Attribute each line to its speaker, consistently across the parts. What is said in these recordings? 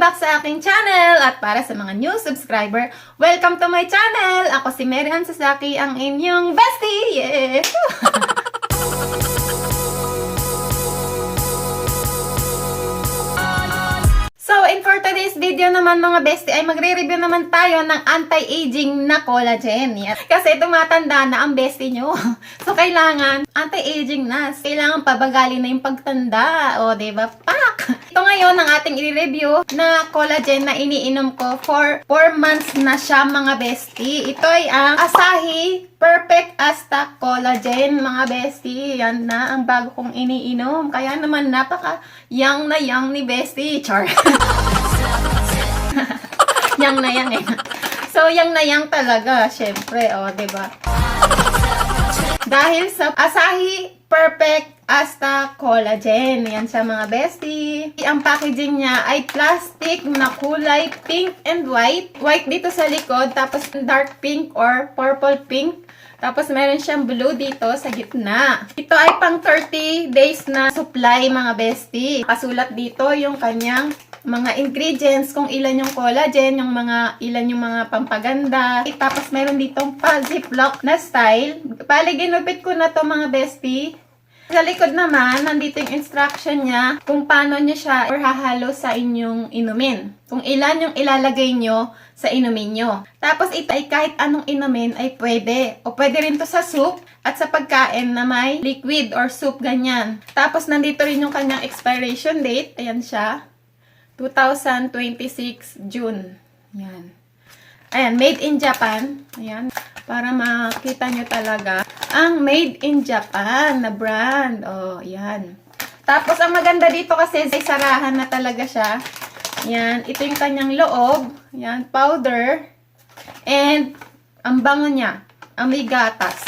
Speaker 1: back sa aking channel! At para sa mga new subscriber, welcome to my channel! Ako si Mary Ann Sasaki, ang inyong bestie! Yes! So, for today's video naman mga bestie, ay magre-review naman tayo ng anti-aging na collagen. Yes. Kasi tumatanda na ang bestie nyo. So, kailangan anti-aging na. Kailangan pabagalin na yung pagtanda. O, diba? Pak! Ito ngayon ang ating i-review na collagen na iniinom ko for 4 months na siya mga bestie. Ito ay ang Asahi Perfect Asta Collagen mga bestie. Yan na ang bago kong iniinom. Kaya naman napaka-young na young ni bestie. Char! Yang na yang eh. So, yang na yang talaga, syempre, o, diba? Dahil sa Asahi Perfect Asta Collagen. Yan siya mga bestie. Ang packaging niya ay plastic na kulay pink and white. White dito sa likod, tapos dark pink or purple pink. Tapos meron siyang blue dito sa gitna. Ito ay pang 30 days na supply mga bestie. Kasulat dito yung kanyang mga ingredients, kung ilan yung collagen, ilan yung mga pampaganda. Tapos meron ditong pa-ziplock na style. Bali, ginupit ko na to mga bestie. Sa likod naman, nandito yung instruction niya kung paano niya siya or hahalo sa inyong inumin. Kung ilan yung ilalagay nyo sa inumin nyo. Tapos ito ay kahit anong inumin ay pwede. O pwede rin to sa soup at sa pagkain na may liquid or soup ganyan. Tapos nandito rin yung kanyang expiration date. Ayan siya. 2026 June. Ayan. Ayan, made in Japan. Ayan. Para makita nyo talaga ang made in Japan na brand. Oh, yan. Tapos, ang maganda dito kasi ay sarahan na talaga siya. Yan. Ito yung kanyang loob. Yan. Powder. And, ang bango niya. Amoy gatas.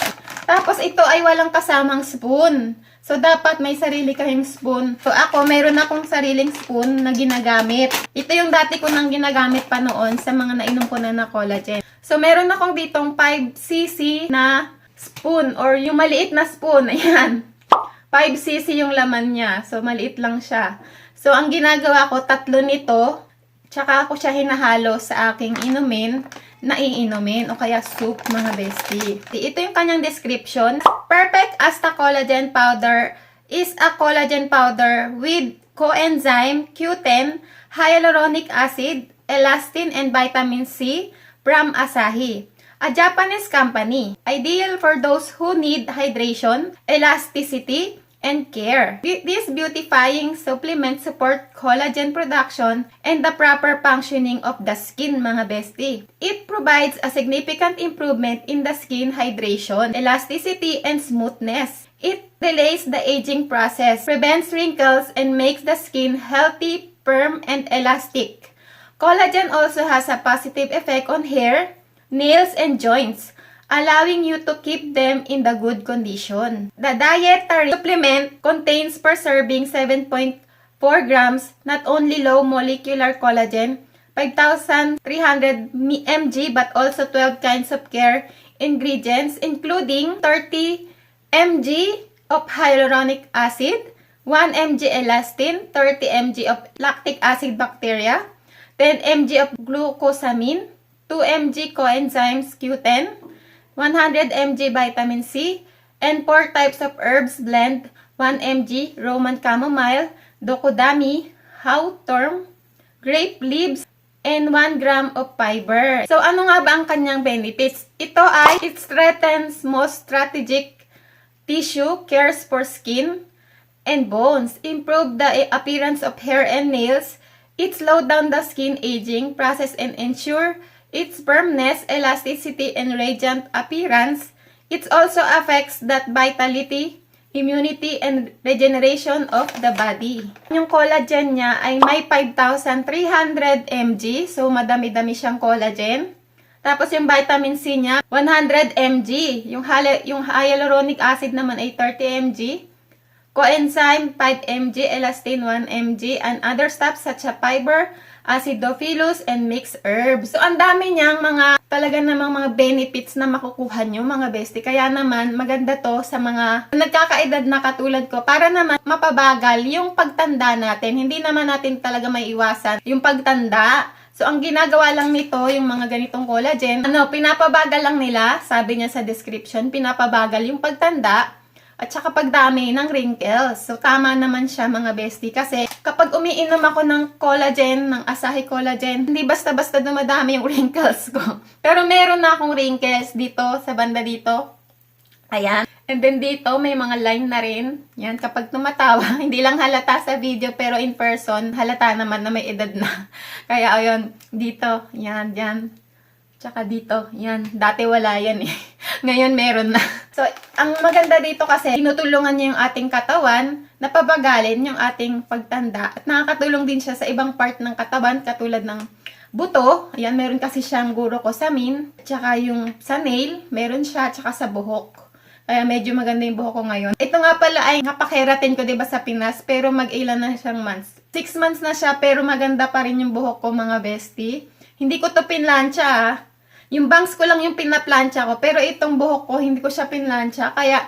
Speaker 1: Tapos, ito ay walang kasamang spoon. So, dapat may sarili kayong spoon. So, ako, mayroon akong sariling spoon na ginagamit. Ito yung dati ko nang ginagamit pa noon sa mga nainom ko na collagen. So, meron akong ditong 5cc na spoon or yung maliit na spoon. Ayan. 5cc yung laman niya. So, maliit lang siya. So, ang ginagawa ko, 3 nito. Tsaka ako siya hinahalo sa aking inumin na iinumin o kaya soup mga bestie. Ito yung kanyang description. Perfect Asta Collagen Powder is a collagen powder with coenzyme Q10, hyaluronic acid, elastin, and vitamin C from Asahi, a Japanese company. Ideal for those who need hydration, elasticity, and care. This beautifying supplement support collagen production and the proper functioning of the skin mga bestie. It provides a significant improvement in the skin hydration, elasticity, and smoothness. It delays the aging process, prevents wrinkles, and makes the skin healthy, firm, and elastic. Collagen also has a positive effect on hair, nails, and joints, allowing you to keep them in the good condition. The dietary supplement contains per serving 7.4 grams, not only low molecular collagen, 5,300 mg, but also 12 kinds of care ingredients, including 30 mg of hyaluronic acid, 1 mg elastin, 30 mg of lactic acid bacteria, 10 mg of glucosamine, 2 mg coenzymes Q10, 100 mg vitamin C, and 4 types of herbs blend, 1 mg Roman chamomile, dokodami, hawthorn, grape leaves, and 1 gram of fiber. So, ano nga ba ang kanyang benefits? Ito ay, it strengthens most strategic tissue, cares for skin and bones, improve the appearance of hair and nails, it slows down the skin aging process and ensure its firmness, elasticity, and radiant appearance. It also affects that vitality, immunity, and regeneration of the body. Yung collagen niya ay may 5,300 mg. So, madami-dami siyang collagen. Tapos, yung vitamin C niya, 100 mg. Yung hyaluronic acid naman ay 30 mg. coenzyme 5 mg, elastin 1 mg, and other stuff such as fiber, acidophilus, and mixed herbs. So, ang dami niyang talaga namang mga benefits na makukuha nyo, mga bestie. Kaya naman, maganda to sa mga nagkakaedad na katulad ko para naman mapabagal yung pagtanda natin. Hindi naman natin talaga may iwasan yung pagtanda. So, ang ginagawa lang nito, yung mga ganitong collagen, pinapabagal lang nila, sabi niya sa description, pinapabagal yung pagtanda, at saka pagdami ng wrinkles. So, tama naman siya, mga bestie. Kasi, kapag umiinom ako ng collagen, ng Asahi Collagen, hindi basta-basta dumadami yung wrinkles ko. Pero meron na akong wrinkles dito, sa banda dito. Ayan. And then dito, may mga line na rin. Yan, kapag tumatawa, hindi lang halata sa video, pero in person, halata naman na may edad na. Kaya, ayun, dito, yan, yan. Tsaka dito, yan. Dati wala yan eh. Ngayon, meron na. So, ang maganda dito kasi, tinutulungan niya yung ating katawan na pabagalin yung ating pagtanda. At nakakatulong din siya sa ibang part ng katawan, katulad ng buto. Ayan, meron kasi siyang glucosamine. Tsaka yung sa nail, meron siya. Tsaka sa buhok. Kaya medyo maganda yung buhok ko ngayon. Ito nga pala ay napakeratin ko, diba, sa Pinas. Pero mag-ilan na siyang months. 6 months na siya, pero maganda pa rin yung buhok ko, mga bestie. Hindi ko to pinlansya, ah. Yung bangs ko lang yung pinaplansya ko. Pero itong buhok ko, hindi ko siya pinlansya. Kaya,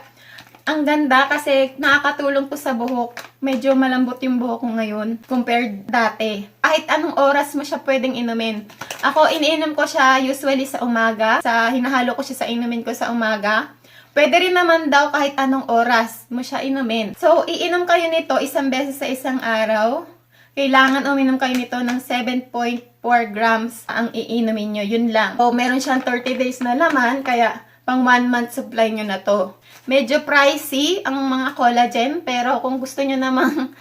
Speaker 1: ang ganda kasi nakakatulong to sa buhok. Medyo malambot yung buhok ko ngayon compared dati. Kahit anong oras mo siya pwedeng inumin. Ako, iniinom ko siya usually sa umaga. Hinahalo ko siya sa inumin ko sa umaga. Pwede rin naman daw kahit anong oras mo siya inumin. So, iinom kayo nito isang beses sa isang araw. Kailangan uminom kayo nito ng 7.4 grams ang iinumin nyo. Yun lang. So, meron siyang 30 days na laman, kaya pang 1 month supply nyo na to. Medyo pricey ang mga collagen, pero kung gusto nyo namang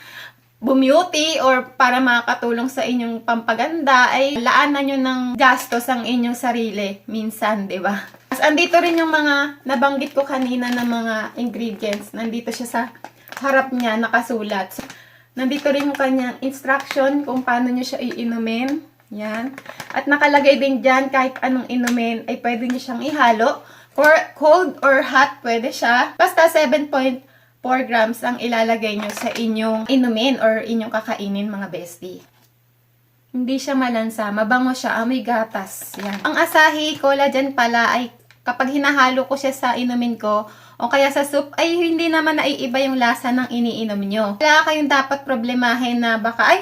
Speaker 1: bumuty or para makakatulong sa inyong pampaganda, ay laanan nyo ng gastos ang inyong sarili. Minsan, di ba? As andito rin yung mga nabanggit ko kanina na mga ingredients. Nandito siya sa harap niya, nakasulat. So, nandito rin yung kanyang instruction kung paano nyo siya iinumin. Yan. At nakalagay din dyan kahit anong inumin ay pwede nyo siyang ihalo. For cold or hot, pwede siya. Basta 7.4 grams ang ilalagay nyo sa inyong inumin or inyong kakainin, mga bestie. Hindi siya malansa. Mabango siya. Amoy gatas. Yan. Ang Asahi Collagen pala ay kapag hinahalo ko siya sa inumin ko o kaya sa soup, ay hindi naman naiiba yung lasa ng iniinom nyo. Wala kayong dapat problemahin na baka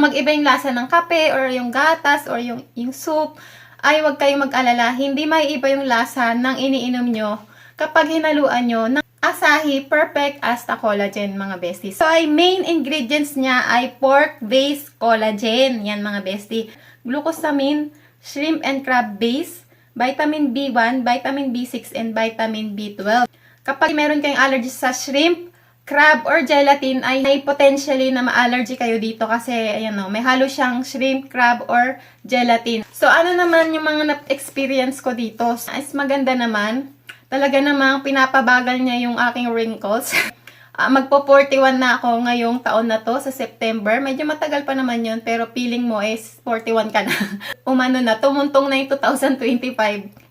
Speaker 1: mag-iba yung lasa ng kape or yung gatas or yung soup. Ay, wag kayong mag-alala. Hindi maiiba yung lasa ng iniinom nyo kapag hinaluan nyo ng Asahi Perfect Asta Collagen, mga bestie. So, ay main ingredients niya ay pork-based collagen. Yan, mga bestie. Glucosamine, shrimp and crab base, vitamin B1, vitamin B6, and vitamin B12. Kapag meron kayong allergy sa shrimp, crab, or gelatin, ay may potentially na ma-allergy kayo dito kasi, ayan o, may halo siyang shrimp, crab, or gelatin. So, ano naman yung mga na-experience ko dito? Is maganda naman. Talaga namang pinapabagal niya yung aking wrinkles. Magpo-41 na ako ngayong taon na to, sa September. Medyo matagal pa naman yun, pero feeling mo is 41 ka na. Umano na, tumuntong na yung 2025.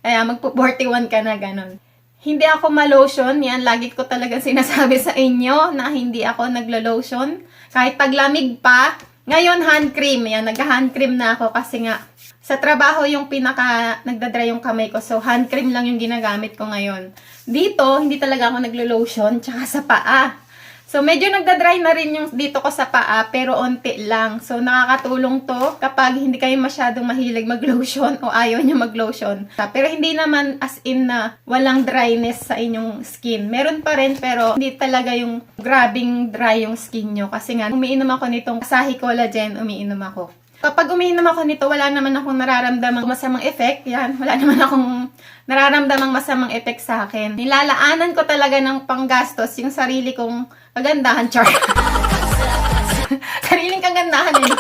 Speaker 1: Kaya magpo-41 ka na, ganun. Hindi ako ma-lotion. Yan, lagi ko talaga sinasabi sa inyo na hindi ako naglo-lotion. Kahit paglamig pa. Ngayon, hand cream. Yan, nag-hand cream na ako kasi nga sa trabaho yung nagdadry yung kamay ko. So, hand cream lang yung ginagamit ko ngayon. Dito, hindi talaga ako naglo-lotion. Tsaka sa paa. So, medyo nagdadry na rin yung dito ko sa paa, pero onti lang. So, nakakatulong to kapag hindi kayo masyadong mahilig mag-lotion o ayaw nyo mag-lotion. Pero hindi naman as in na walang dryness sa inyong skin. Meron pa rin, pero hindi talaga yung grabing dry yung skin nyo. Kasi nga, umiinom ako nitong Asahi Collagen, umiinom ako. Kapag umiinom ako nito, wala naman akong nararamdamang masamang effect. Yan, wala naman akong nararamdamang masamang effect sa akin. Nilalaanan ko talaga ng panggastos yung sarili kong kagandahan, char. Sariling kagandahan eh.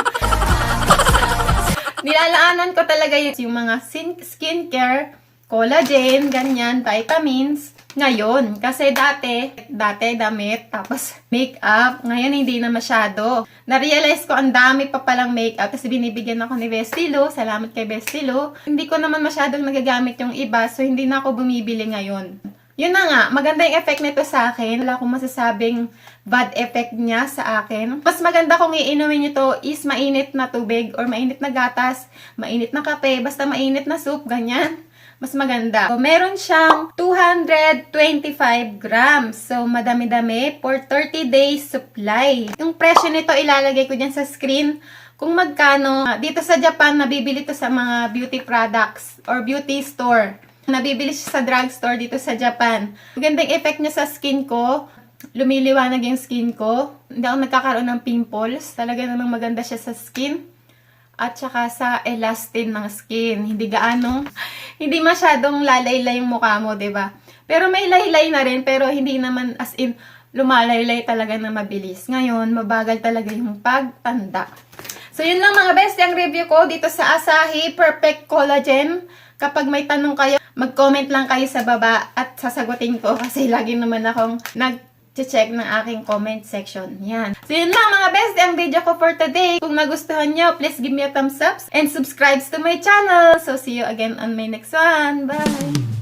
Speaker 1: Nilalaanan ko talaga yung mga skincare, collagen, ganyan, vitamins. Ngayon, kasi dati damit, tapos makeup. Ngayon, hindi na masyado. Na-realize ko, ang dami pa palang makeup. Tapos binibigyan ako ni Bestie Lou. Salamat kay Bestie Lou. Hindi ko naman masyadong nagagamit yung iba, so hindi na ako bumibili ngayon. Yun na nga, maganda yung effect nito sa akin. Wala akong masasabing bad effect niya sa akin. Mas maganda kung iinumin nyo to is mainit na tubig or mainit na gatas, mainit na kape, basta mainit na soup, ganyan. Mas maganda. So, meron siyang 225 grams. So, madami-dami for 30 days supply. Yung presyo nito ilalagay ko dyan sa screen kung magkano. Dito sa Japan, nabibili to sa mga beauty products or beauty store. Nabibili siya sa drugstore dito sa Japan. Magandang effect niya sa skin ko. Lumiliwanag yung skin ko. Hindi ako nagkakaroon ng pimples. Talaga namang maganda siya sa skin. At saka sa elastin ng skin. Hindi masyadong lalaylay yung mukha mo, 'di ba? Pero may laylay na rin, pero hindi naman as in lumalaylay talaga na mabilis. Ngayon, mabagal talaga yung pagtanda. So, yun lang mga best, yung review ko dito sa Asahi Perfect Collagen. Kapag may tanong kayo, mag-comment lang kayo sa baba at sasagutin ko kasi lagi naman akong nag-check ng aking comment section. Yan. So, yun lang mga best, ang video ko for today. Kung nagustuhan nyo, please give me a thumbs up and subscribe to my channel. So, see you again on my next one. Bye!